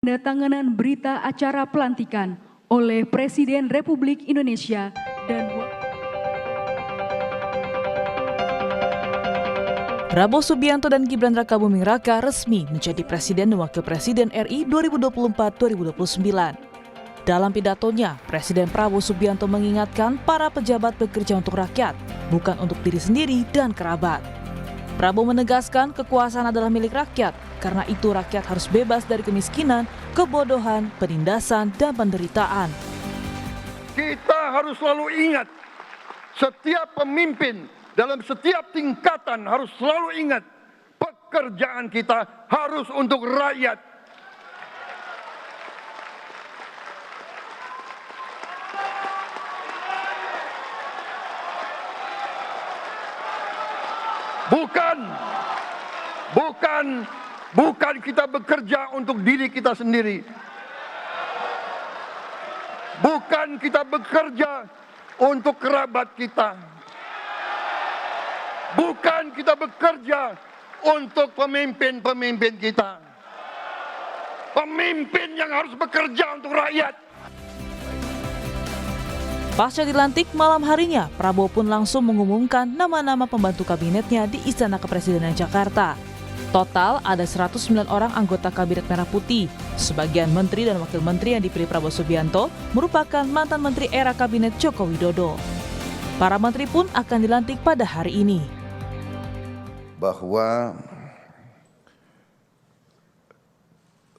Penandatanganan berita acara pelantikan oleh Presiden Republik Indonesia dan Prabowo Subianto dan Gibran Rakabuming Raka resmi menjadi Presiden dan Wakil Presiden RI 2024-2029. Dalam pidatonya, Presiden Prabowo Subianto mengingatkan para pejabat bekerja untuk rakyat, bukan untuk diri sendiri dan kerabat. Prabowo menegaskan kekuasaan adalah milik rakyat, karena itu rakyat harus bebas dari kemiskinan, kebodohan, penindasan, dan penderitaan. Kita harus selalu ingat, setiap pemimpin dalam setiap tingkatan harus selalu ingat, pekerjaan kita harus untuk rakyat. Bukan kita bekerja untuk diri kita sendiri. Bukan kita bekerja untuk kerabat kita. Bukan kita bekerja untuk pemimpin-pemimpin kita. Pemimpin yang harus bekerja untuk rakyat. Pasca dilantik malam harinya, Prabowo pun langsung mengumumkan nama-nama pembantu kabinetnya di Istana Kepresidenan Jakarta. Total ada 109 orang anggota Kabinet Merah Putih. Sebagian menteri dan wakil menteri yang dipilih Prabowo Subianto merupakan mantan menteri era Kabinet Joko Widodo. Para menteri pun akan dilantik pada hari ini. Bahwa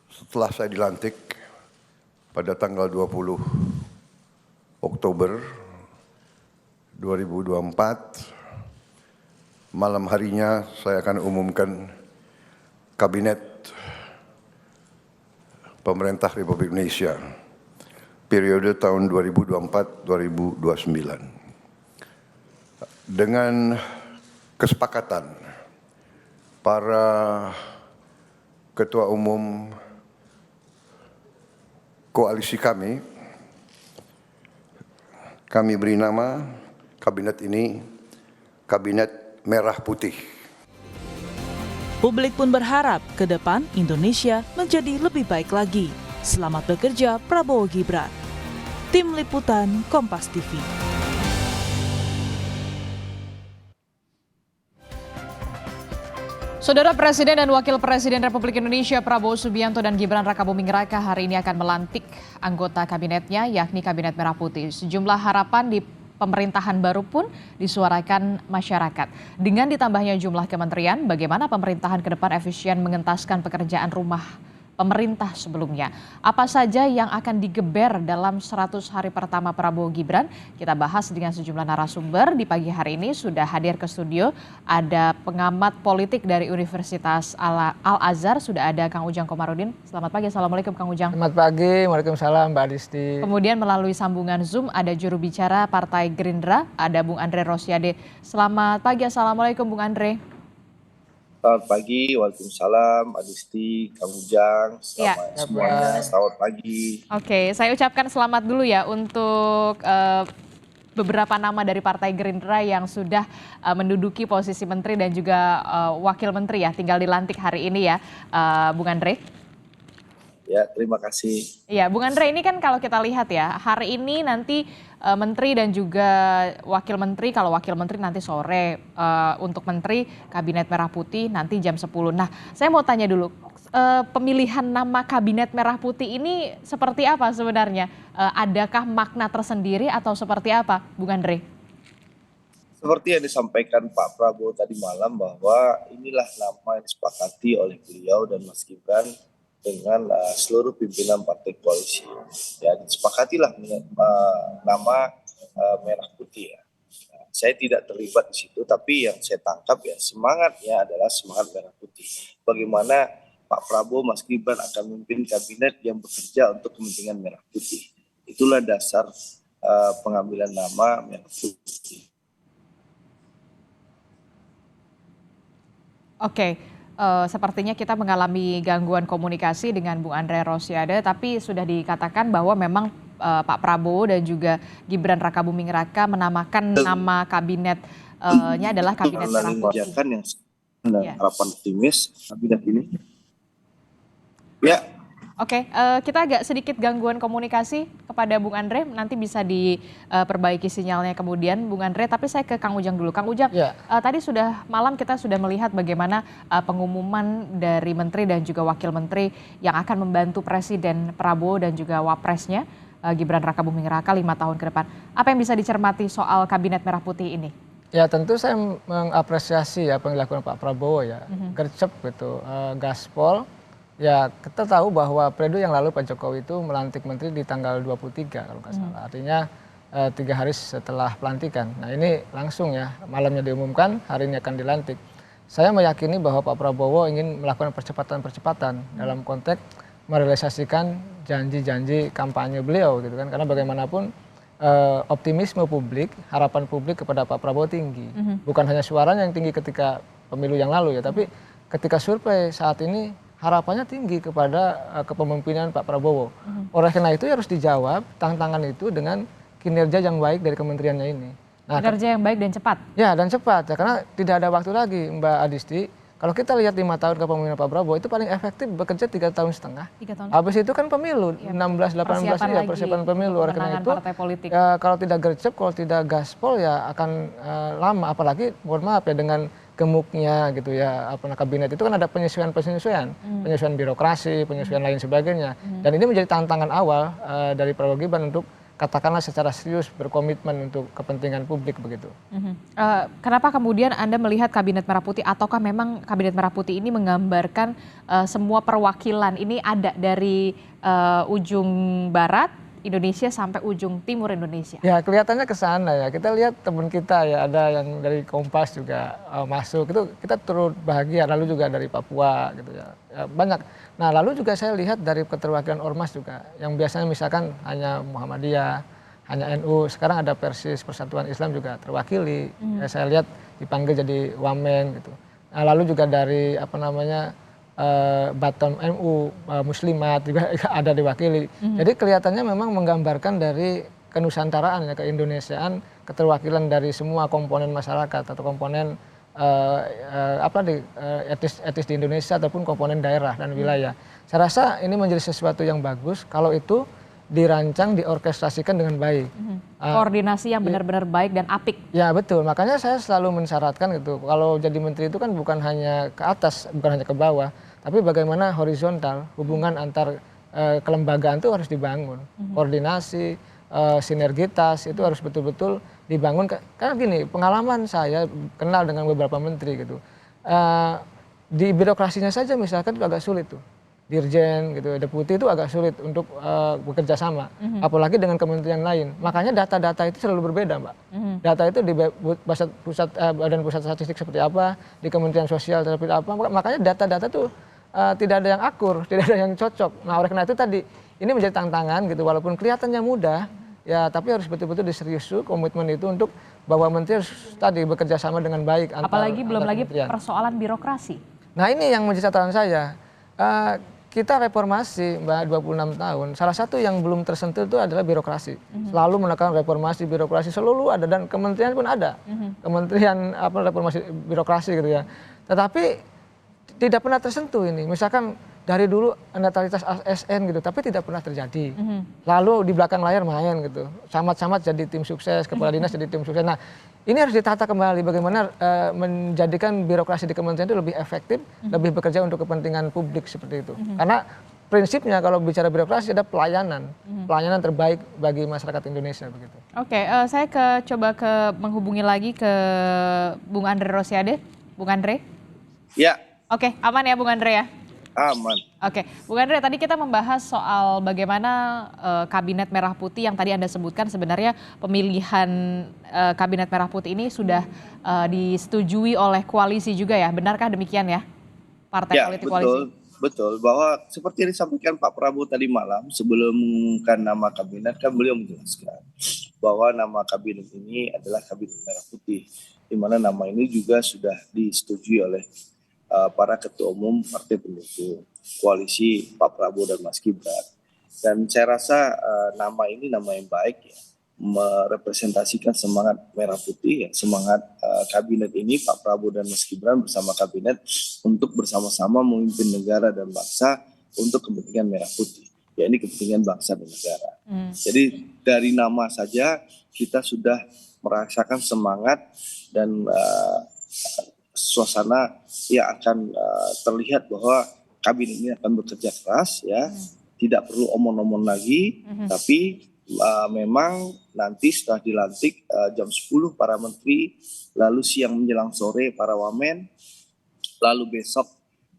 setelah saya dilantik pada tanggal 20 Oktober 2024, malam harinya saya akan umumkan Kabinet Pemerintah Republik Indonesia periode tahun 2024-2029 dengan kesepakatan para ketua umum koalisi kami beri nama kabinet ini Kabinet Merah Putih. Publik pun berharap ke depan Indonesia menjadi lebih baik lagi. Selamat bekerja Prabowo Gibran. Tim Liputan Kompas TV. Saudara Presiden dan Wakil Presiden Republik Indonesia Prabowo Subianto dan Gibran Rakabuming Raka hari ini akan melantik anggota kabinetnya, yakni Kabinet Merah Putih. Sejumlah harapan di pemerintahan baru pun disuarakan masyarakat. Dengan ditambahnya jumlah kementerian, bagaimana pemerintahan ke depan efisien mengentaskan pekerjaan rumah pemerintah sebelumnya. Apa saja yang akan digeber dalam 100 hari pertama Prabowo Gibran? Kita bahas dengan sejumlah narasumber. Di pagi hari ini sudah hadir ke studio, ada pengamat politik dari Universitas Al-Azhar, sudah ada Kang Ujang Komarudin. Selamat pagi, Assalamualaikum Kang Ujang. Selamat pagi, Waalaikumsalam Mbak Adisti. Kemudian melalui sambungan Zoom ada juru bicara Partai Gerindra, ada Bung Andre Rosiade. Selamat pagi, Assalamualaikum Bung Andre. Selamat pagi, Waalaikumsalam, Adisti, Kang Ujang, selamat semuanya, selamat pagi. Oke, saya ucapkan selamat dulu ya untuk beberapa nama dari Partai Gerindra yang sudah menduduki posisi menteri dan juga wakil menteri ya, tinggal dilantik hari ini ya, Bung Andre. Ya, terima kasih. Ya, Bung Andre, ini kan kalau kita lihat ya, hari ini nanti menteri dan juga wakil menteri, kalau wakil menteri nanti sore, untuk menteri Kabinet Merah Putih nanti jam 10. Nah, saya mau tanya dulu, pemilihan nama Kabinet Merah Putih ini seperti apa sebenarnya? Adakah makna tersendiri atau seperti apa, Bung Andre? Seperti yang disampaikan Pak Prabowo tadi malam bahwa inilah nama yang disepakati oleh beliau dan Mas Gibran dengan seluruh pimpinan partai koalisi. Ya, disepakatilah nama Merah Putih ya. Nah, saya tidak terlibat di situ, tapi yang saya tangkap ya semangatnya adalah semangat Merah Putih. Bagaimana Pak Prabowo, Mas Gibran akan memimpin kabinet yang bekerja untuk kepentingan Merah Putih. Itulah dasar pengambilan nama Merah Putih. Oke. Sepertinya kita mengalami gangguan komunikasi dengan Bung Andre Rosiade, tapi sudah dikatakan bahwa memang Pak Prabowo dan juga Gibran Rakabuming Raka menamakan nama kabinetnya adalah Kabinet Merah Putih. Yang harapan optimis kabinet ini. Ya. Oke, kita agak sedikit gangguan komunikasi kepada Bung Andre, nanti bisa diperbaiki sinyalnya kemudian Bung Andre, tapi saya ke Kang Ujang dulu. Kang Ujang, Ya. tadi malam kita sudah melihat bagaimana pengumuman dari menteri dan juga wakil menteri yang akan membantu Presiden Prabowo dan juga Wapresnya, Gibran Rakabuming Raka 5 tahun ke depan. Apa yang bisa dicermati soal Kabinet Merah Putih ini? Ya tentu saya mengapresiasi apa yang dilakukan Pak Prabowo ya, gercep gitu, gaspol. Ya kita tahu bahwa periode yang lalu Pak Jokowi itu melantik menteri di tanggal 23 kalau nggak salah. Artinya 3 hari setelah pelantikan. Nah ini langsung ya, malamnya diumumkan, hari ini akan dilantik. Saya meyakini bahwa Pak Prabowo ingin melakukan percepatan-percepatan dalam konteks merealisasikan janji-janji kampanye beliau gitu kan. Karena bagaimanapun optimisme publik, harapan publik kepada Pak Prabowo tinggi. Bukan hanya suaranya yang tinggi ketika pemilu yang lalu ya, tapi ketika survei saat ini harapannya tinggi kepada kepemimpinan Pak Prabowo. Oleh karena itu harus dijawab tantangan itu dengan kinerja yang baik dari kementeriannya ini. Nah, Kinerja yang baik dan cepat. ya dan cepat ya, karena tidak ada waktu lagi Mbak Adisti. Kalau kita lihat 5 tahun kepemimpinan Pak Prabowo itu paling efektif bekerja 3,5 tahun. 3 tahun. Habis itu kan pemilu, 16, 18 ya persiapan pemilu. Oleh karena itu partai politik. ya, kalau tidak gercep, kalau tidak gaspol ya akan lama. Apalagi mohon maaf ya dengan gemuknya gitu ya kabinet itu kan ada penyesuaian birokrasi, penyesuaian lain sebagainya. Dan ini menjadi tantangan awal dari Prabowo Gibran untuk katakanlah secara serius berkomitmen untuk kepentingan publik begitu. Kenapa kemudian Anda melihat Kabinet Merah Putih ataukah memang Kabinet Merah Putih ini menggambarkan semua perwakilan ini ada dari ujung barat Indonesia sampai ujung timur Indonesia? Ya kelihatannya ke sana ya. Kita lihat teman kita ya, ada yang dari Kompas juga masuk. Itu kita turut bahagia. Lalu juga dari Papua gitu ya. Banyak. Nah lalu juga saya lihat dari keterwakilan Ormas juga. Yang biasanya misalkan hanya Muhammadiyah, hanya NU. Sekarang ada Persis, Persatuan Islam juga terwakili. Ya, saya lihat dipanggil jadi wamen gitu. Nah lalu juga dari Baton MU, Muslimat juga ada diwakili. Jadi kelihatannya memang menggambarkan dari kenusantaraan ya, keindonesiaan, keterwakilan dari semua komponen masyarakat atau komponen etis di Indonesia ataupun komponen daerah dan wilayah. Saya rasa ini menjadi sesuatu yang bagus kalau itu dirancang, diorkestrasikan dengan baik. Koordinasi yang benar-benar baik dan apik. Ya betul, makanya saya selalu mensyaratkan gitu, kalau jadi menteri itu kan bukan hanya ke atas, bukan hanya ke bawah, tapi bagaimana horizontal, hubungan antar kelembagaan itu harus dibangun. Koordinasi, sinergitas itu harus betul-betul dibangun. Karena gini, pengalaman saya kenal dengan beberapa menteri gitu. Di birokrasinya saja misalkan itu agak sulit tuh. Dirjen gitu, deputi itu agak sulit untuk bekerja sama, apalagi dengan kementerian lain. Makanya data-data itu selalu berbeda, Mbak. Data itu di Badan Pusat Statistik seperti apa, di Kementerian Sosial seperti apa. Makanya data-data itu tidak ada yang akur, tidak ada yang cocok. Nah, oleh karena itu tadi ini menjadi tantangan gitu, walaupun kelihatannya mudah, ya tapi harus betul-betul diseriusi komitmen itu untuk bahwa menteri harus tadi bekerja sama dengan baik. Apalagi belum lagi persoalan birokrasi. Nah ini yang menjadi catatan saya. Kita reformasi Mbak 26 tahun, salah satu yang belum tersentuh itu adalah birokrasi. Selalu menekan reformasi birokrasi, selalu ada dan kementerian pun ada. Kementerian reformasi birokrasi gitu ya. Tetapi tidak pernah tersentuh ini. Misalkan dari dulu netralitas ASN gitu, tapi tidak pernah terjadi. Lalu di belakang layar main gitu. Camat-camat jadi tim sukses, kepala dinas jadi tim sukses. Nah, ini harus ditata kembali bagaimana menjadikan birokrasi di kementerian itu lebih efektif, lebih bekerja untuk kepentingan publik seperti itu. Karena prinsipnya kalau bicara birokrasi ada pelayanan terbaik bagi masyarakat Indonesia begitu. Oke, saya coba menghubungi lagi ke Bung Andre Rosiade. Bung Andre? Ya. Oke, aman ya Bung Andre ya? Aman. Oke, Bung Andre, tadi kita membahas soal bagaimana Kabinet Merah Putih yang tadi Anda sebutkan sebenarnya pemilihan Kabinet Merah Putih ini sudah disetujui oleh koalisi juga ya, benarkah demikian ya? Partai politik koalisi. Betul, bahwa seperti yang disampaikan Pak Prabowo tadi malam sebelum mengumumkan nama kabinet kan beliau menjelaskan bahwa nama kabinet ini adalah Kabinet Merah Putih, di mana nama ini juga sudah disetujui oleh para ketua umum partai pendukung koalisi Pak Prabowo dan Mas Gibran. Dan saya rasa nama ini nama yang baik ya, merepresentasikan semangat Merah Putih ya, semangat kabinet ini Pak Prabowo dan Mas Gibran bersama kabinet untuk bersama-sama memimpin negara dan bangsa untuk kepentingan merah putih. Ya ini kepentingan bangsa dan negara. Jadi dari nama saja kita sudah merasakan semangat dan suasana yang akan terlihat bahwa kabinet ini akan bekerja keras, ya, tidak perlu omong-omong lagi, tapi memang nanti setelah dilantik jam 10 para menteri, lalu siang menjelang sore para wamen, lalu besok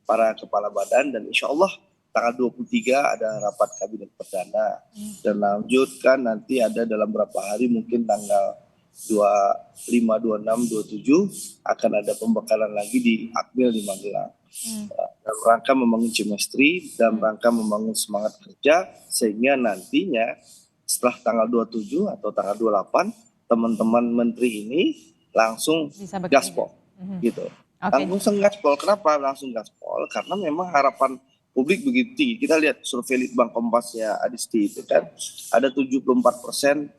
para kepala badan, dan insya Allah tanggal 23 ada rapat kabinet perdana, dan lanjutkan nanti ada dalam beberapa hari mungkin tanggal 25, 26, 27 akan ada pembekalan lagi di Akmil di Magelang. Dalam rangka membangun chemistry, dalam rangka membangun semangat kerja, sehingga nantinya setelah tanggal 27 atau tanggal 28 teman-teman menteri ini langsung gaspol gitu. Langsung gaspol. Kenapa langsung gaspol? Karena memang harapan publik begitu tinggi. Kita lihat survei Litbang Kompas ya Adisti itu kan, ada 75%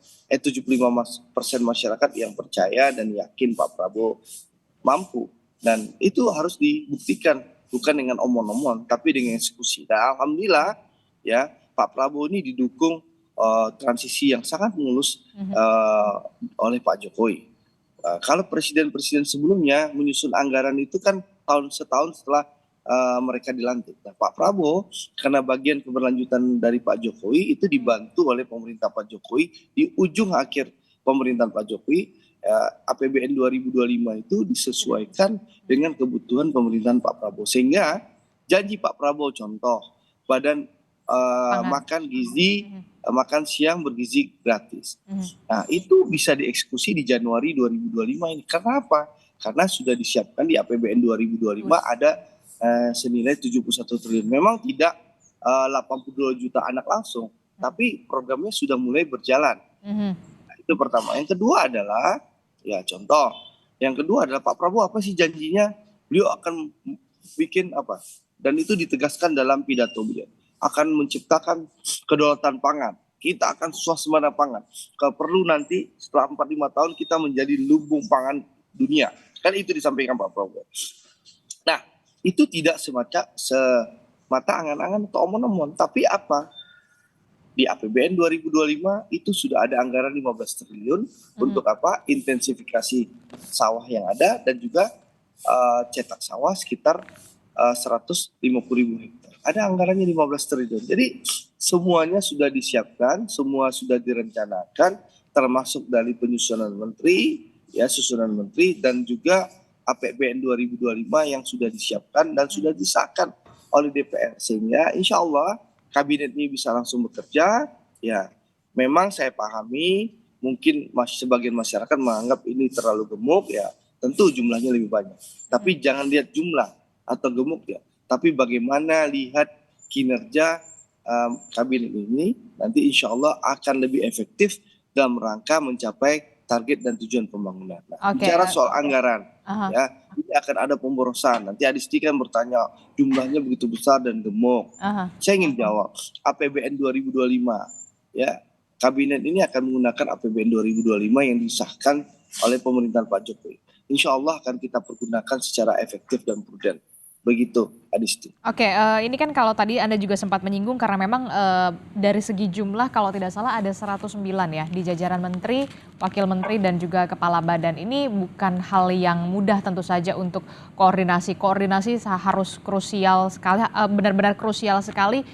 masyarakat yang percaya dan yakin Pak Prabowo mampu, dan itu harus dibuktikan bukan dengan omong-omong tapi dengan eksekusi. Dan alhamdulillah ya Pak Prabowo ini didukung transisi yang sangat mulus oleh Pak Jokowi. Kalau presiden-presiden sebelumnya menyusun anggaran itu kan setahun setelah mereka dilantik. Nah, Pak Prabowo karena bagian keberlanjutan dari Pak Jokowi itu dibantu oleh pemerintah Pak Jokowi di ujung akhir pemerintahan Pak Jokowi, APBN 2025 itu disesuaikan dengan kebutuhan pemerintahan Pak Prabowo, sehingga janji Pak Prabowo contoh badan makan gizi, makan siang bergizi gratis. Nah, itu bisa dieksekusi di Januari 2025 ini. Kenapa? Karena sudah disiapkan di APBN 2025 ada senilai 71 triliun. Memang tidak 82 juta anak langsung, tapi programnya sudah mulai berjalan. Nah, itu pertama. Yang kedua adalah, ya contoh, yang kedua adalah Pak Prabowo apa sih janjinya? Beliau akan bikin apa? Dan itu ditegaskan dalam pidato beliau. Akan menciptakan kedaulatan pangan. Kita akan swasembada pangan. Kalau perlu nanti setelah 4-5 tahun kita menjadi lumbung pangan dunia. Kan itu disampaikan Pak Prabowo. Nah, itu tidak semata angan-angan atau omong-omong, tapi apa? Di APBN 2025 itu sudah ada anggaran 15 triliun untuk apa? Intensifikasi sawah yang ada dan juga cetak sawah sekitar 150.000 hektar. Ada anggarannya 15 triliun. Jadi semuanya sudah disiapkan, semua sudah direncanakan, termasuk dari penyusunan menteri, ya susunan menteri, dan juga APBN 2025 yang sudah disiapkan dan sudah disahkan oleh DPR, sehingga insya Allah kabinet ini bisa langsung bekerja. Ya, memang saya pahami mungkin sebagian masyarakat menganggap ini terlalu gemuk, ya tentu jumlahnya lebih banyak. Tapi jangan lihat jumlah atau gemuk ya, tapi bagaimana lihat kinerja kabinet ini nanti insya Allah akan lebih efektif dalam rangka mencapai target dan tujuan pembangunan. Nah, bicara soal anggaran, ya ini akan ada pemborosan. Nanti Adisti kan bertanya jumlahnya begitu besar dan gemuk. Saya ingin jawab APBN 2025, ya kabinet ini akan menggunakan APBN 2025 yang disahkan oleh pemerintahan Pak Jokowi. Insya Allah akan kita pergunakan secara efektif dan prudent. Begitu, Adisti. Oke, ini kan kalau tadi Anda juga sempat menyinggung karena memang dari segi jumlah kalau tidak salah ada 109 ya di jajaran menteri, wakil menteri dan juga kepala badan. Ini bukan hal yang mudah tentu saja untuk koordinasi. Koordinasi harus krusial sekali, benar-benar krusial sekali.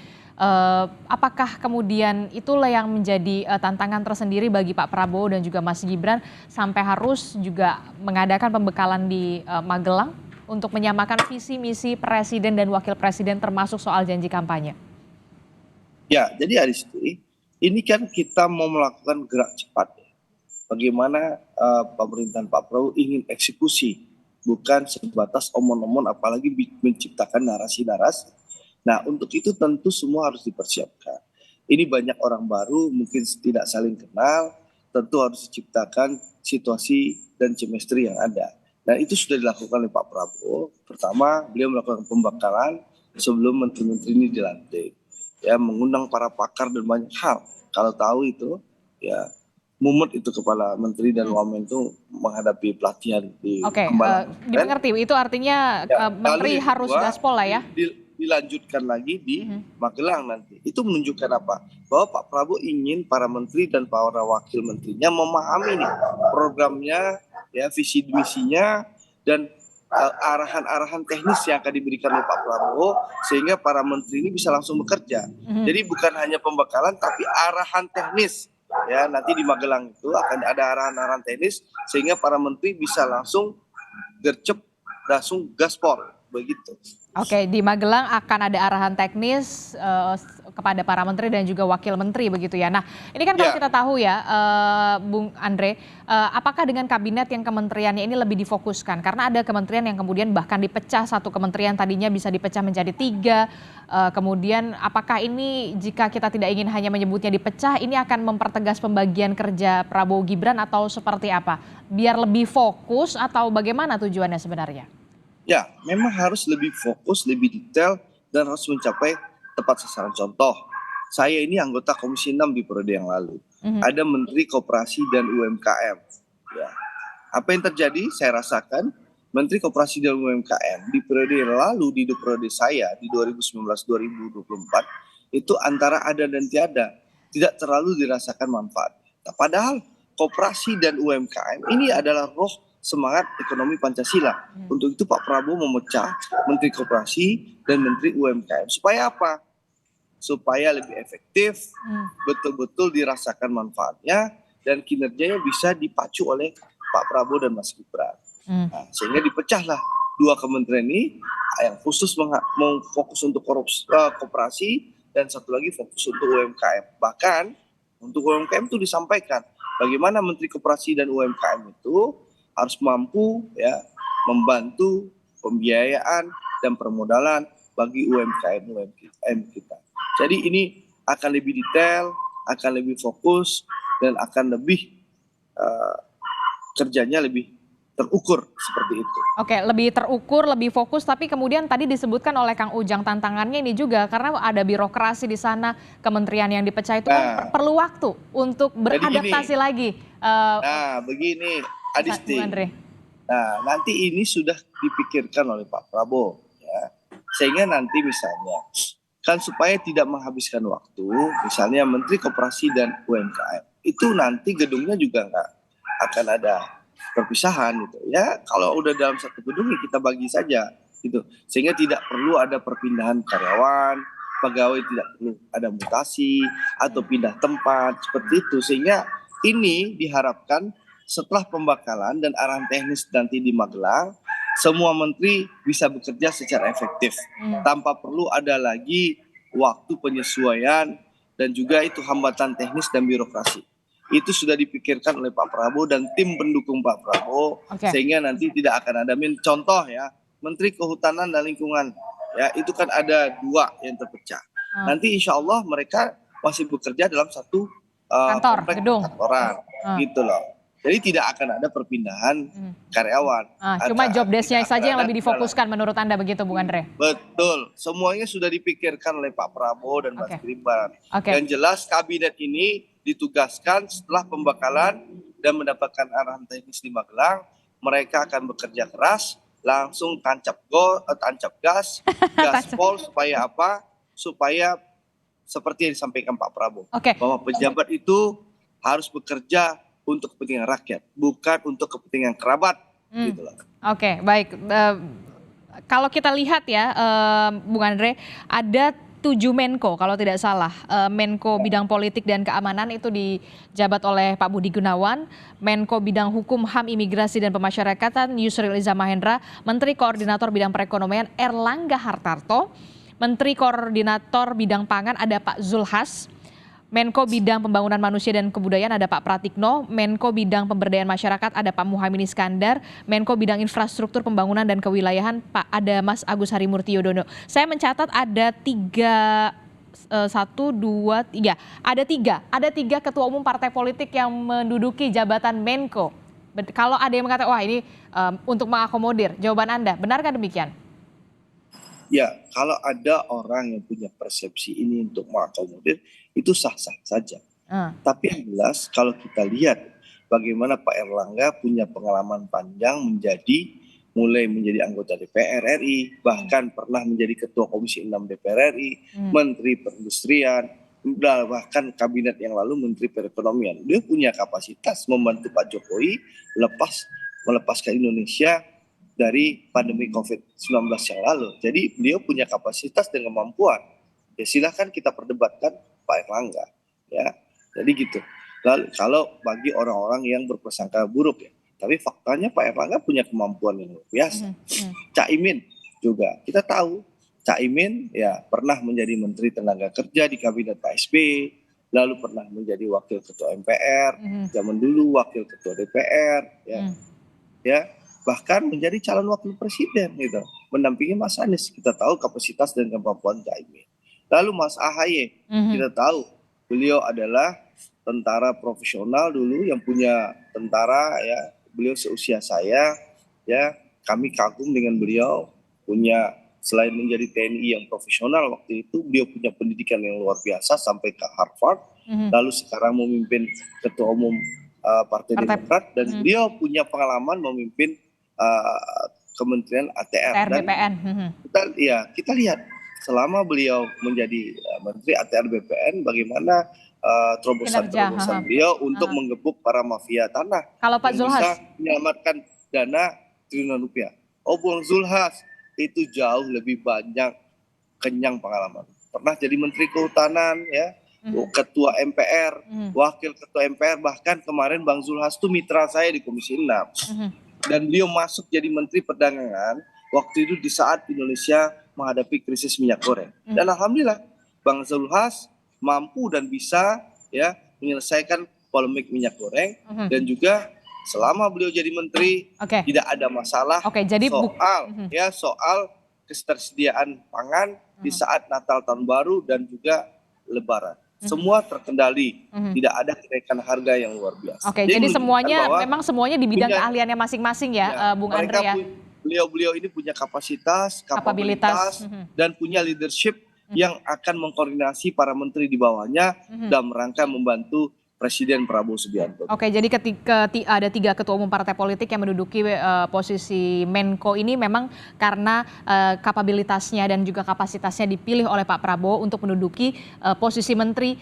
Apakah kemudian itulah yang menjadi tantangan tersendiri bagi Pak Prabowo dan juga Mas Gibran sampai harus juga mengadakan pembekalan di Magelang untuk menyamakan visi misi presiden dan wakil presiden termasuk soal janji kampanye? Ya, jadi Aristi, ini kan kita mau melakukan gerak cepat. Bagaimana pemerintahan Pak Prabowo ingin eksekusi, bukan sebatas omong-omong, apalagi menciptakan narasi-narasi. Nah, untuk itu tentu semua harus dipersiapkan. Ini banyak orang baru, mungkin tidak saling kenal, tentu harus diciptakan situasi dan chemistry yang ada. Dan itu sudah dilakukan oleh Pak Prabowo. Pertama, beliau melakukan pembekalan sebelum menteri-menteri ini dilantik. Ya, mengundang para pakar dan banyak hal. Kalau tahu itu, ya mumet itu kepala menteri dan wamen itu menghadapi pelatihan di Oke, dimengerti. Itu artinya ya, menteri harus gaspol lah ya? dilanjutkan lagi di Magelang nanti. Itu menunjukkan apa? Bahwa Pak Prabowo ingin para menteri dan para wakil menterinya memahami nih programnya, ya visi misinya dan arahan-arahan teknis yang akan diberikan oleh Pak Prabowo sehingga para menteri ini bisa langsung bekerja. Jadi bukan hanya pembekalan tapi arahan teknis. Ya, nanti di Magelang itu akan ada arahan-arahan teknis sehingga para menteri bisa langsung gercep, langsung gaspol begitu. Oke, di Magelang akan ada arahan teknis kepada para menteri dan juga wakil menteri begitu ya. Nah, ini kan kalau kita tahu ya, Bung Andre, apakah dengan kabinet yang kementeriannya ini lebih difokuskan? Karena ada kementerian yang kemudian bahkan dipecah, satu kementerian tadinya bisa dipecah menjadi 3. Kemudian apakah ini jika kita tidak ingin hanya menyebutnya dipecah, ini akan mempertegas pembagian kerja Prabowo Gibran atau seperti apa? Biar lebih fokus atau bagaimana tujuannya sebenarnya? Ya, memang harus lebih fokus, lebih detail, dan harus mencapai tepat sasaran. Contoh, saya ini anggota Komisi 6 di periode yang lalu. Ada Menteri Koperasi dan UMKM. Ya. Apa yang terjadi? Saya rasakan Menteri Koperasi dan UMKM di periode yang lalu, di periode saya, di 2019-2024, itu antara ada dan tiada. Tidak terlalu dirasakan manfaat. Nah, padahal koperasi dan UMKM ini adalah roh semangat ekonomi Pancasila. Untuk itu Pak Prabowo memecah Menteri Koperasi dan Menteri UMKM. Supaya apa? Supaya lebih efektif, betul-betul dirasakan manfaatnya, dan kinerjanya bisa dipacu oleh Pak Prabowo dan Mas Gibran. Nah, sehingga dipecahlah 2 kementerian ini, yang khusus mau fokus untuk koperasi, dan satu lagi fokus untuk UMKM. Bahkan untuk UMKM itu disampaikan bagaimana Menteri Koperasi dan UMKM itu harus mampu ya membantu pembiayaan dan permodalan bagi UMKM kita. Jadi ini akan lebih detail, akan lebih fokus, dan akan lebih kerjanya lebih terukur seperti itu. Oke, lebih terukur, lebih fokus, tapi kemudian tadi disebutkan oleh Kang Ujang tantangannya ini juga karena ada birokrasi di sana, kementerian yang dipecah itu kan perlu waktu untuk beradaptasi lagi. Nah, begini. Adisti. Nah, nanti ini sudah dipikirkan oleh Pak Prabowo, ya. Sehingga nanti misalnya, kan supaya tidak menghabiskan waktu, misalnya Menteri Koperasi dan UMKM, itu nanti gedungnya juga nggak akan ada perpisahan gitu. Ya, kalau udah dalam satu gedung ya kita bagi saja, gitu. Sehingga tidak perlu ada perpindahan karyawan, pegawai tidak perlu ada mutasi atau pindah tempat seperti itu. Sehingga ini diharapkan setelah pembakalan dan arahan teknis nanti di Magelang, semua menteri bisa bekerja secara efektif tanpa perlu ada lagi waktu penyesuaian dan juga itu hambatan teknis dan birokrasi. Itu sudah dipikirkan oleh Pak Prabowo dan tim pendukung Pak Prabowo, sehingga nanti tidak akan ada contoh ya, Menteri Kehutanan dan Lingkungan ya, itu kan ada 2 yang terpecah. Nanti insya Allah mereka masih bekerja dalam satu kantor, gedung, kantoran, gitu loh. Jadi tidak akan ada perpindahan karyawan. Cuma job desk-nya saja yang lebih difokuskan menurut Anda begitu, Bung Andre? Betul, semuanya sudah dipikirkan oleh Pak Prabowo dan Mas Gibran. Yang jelas kabinet ini ditugaskan setelah pembakalan dan mendapatkan arahan teknis di Magelang, mereka akan bekerja keras, langsung tancap gas, gaspol supaya apa? Supaya seperti yang disampaikan Pak Prabowo, bahwa pejabat itu harus bekerja untuk kepentingan rakyat, bukan untuk kepentingan kerabat. Gitu loh. Oke, baik. Kalau kita lihat ya, Bung Andre, ada 7 Menko kalau tidak salah. Menko bidang politik dan keamanan itu dijabat oleh Pak Budi Gunawan, Menko bidang hukum, HAM, imigrasi dan pemasyarakatan Yusril Iza Mahendra, Menteri Koordinator bidang perekonomian Erlangga Hartarto, Menteri Koordinator bidang pangan ada Pak Zulhas, Menko bidang pembangunan manusia dan kebudayaan ada Pak Pratikno, Menko bidang pemberdayaan masyarakat ada Pak Muhaimin Iskandar, Menko bidang infrastruktur pembangunan dan kewilayahan ada Mas Agus Harimurti Yudhoyono. Saya mencatat ada 3 ketua umum partai politik yang menduduki jabatan Menko. Kalau ada yang mengatakan wah ini untuk mengakomodir, jawaban Anda benarkah demikian? Ya, kalau ada orang yang punya persepsi ini untuk mengakomodir, itu sah-sah saja. Tapi yang jelas kalau kita lihat bagaimana Pak Erlangga punya pengalaman panjang menjadi mulai menjadi anggota DPR RI, bahkan pernah menjadi Ketua Komisi 6 DPR RI, Menteri Perindustrian, bahkan kabinet yang lalu Menteri Perekonomian. Dia punya kapasitas membantu Pak Jokowi melepaskan Indonesia dari pandemi COVID-19 yang lalu. Jadi beliau punya kapasitas dan kemampuan. Ya silahkan kita perdebatkan Pak Erlangga. Ya, jadi gitu. Lalu kalau bagi orang-orang yang berprasangka buruk ya. Tapi faktanya Pak Erlangga punya kemampuan yang luar biasa. Caimin juga kita tahu Caimin ya pernah menjadi Menteri Tenaga Kerja di kabinet Pak SBY, lalu pernah menjadi Wakil Ketua MPR, zaman dulu Wakil Ketua DPR, ya bahkan menjadi calon Wakil Presiden gitu, mendampingi Mas Anies. Kita tahu kapasitas dan kemampuan Caimin. Lalu Mas AHY, kita tahu beliau adalah tentara profesional dulu yang punya tentara ya. Beliau seusia saya, ya kami kagum dengan beliau, punya selain menjadi TNI yang profesional waktu itu, beliau punya pendidikan yang luar biasa sampai ke Harvard, lalu sekarang memimpin Ketua Umum Partai Demokrat, dan beliau punya pengalaman memimpin Kementerian ATR. BPN. Dan kita lihat selama beliau menjadi Menteri ATR BPN, bagaimana terobosan-terobosan beliau untuk menggebuk para mafia tanah. Kalau Pak Zulhas bisa menyelamatkan dana triliunan rupiah. Oh, Bung Zulhas itu jauh lebih banyak kenyang pengalaman. Pernah jadi Menteri Kehutanan, ya, Ketua MPR, Wakil Ketua MPR, bahkan kemarin Bang Zulhas itu mitra saya di Komisi 6. Dan beliau masuk jadi Menteri Perdagangan waktu itu di saat Indonesia menghadapi krisis minyak goreng. Dan alhamdulillah Bang Zulhas mampu dan bisa ya menyelesaikan polemik minyak goreng, dan juga selama beliau jadi menteri tidak ada masalah jadi soal ketersediaan pangan di saat Natal Tahun Baru dan juga Lebaran. Semua terkendali, tidak ada kenaikan harga yang luar biasa. Jadi semuanya memang semuanya di bidang keahliannya masing-masing ya, Bung Andre ya. Beliau ini punya kapasitas, kapabilitas, dan punya leadership yang akan mengkoordinasi para menteri di bawahnya dalam rangka membantu Presiden Prabowo Subianto. Jadi ketika ada 3 ketua umum partai politik yang menduduki posisi Menko ini memang karena kapabilitasnya dan juga kapasitasnya dipilih oleh Pak Prabowo untuk menduduki posisi menteri,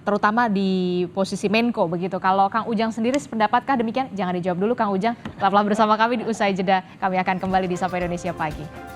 terutama di posisi Menko begitu. Kalau Kang Ujang sendiri sependapatkah demikian? Jangan dijawab dulu Kang Ujang. Tetaplah bersama kami di Usai Jeda. Kami akan kembali di Sapa Indonesia Pagi.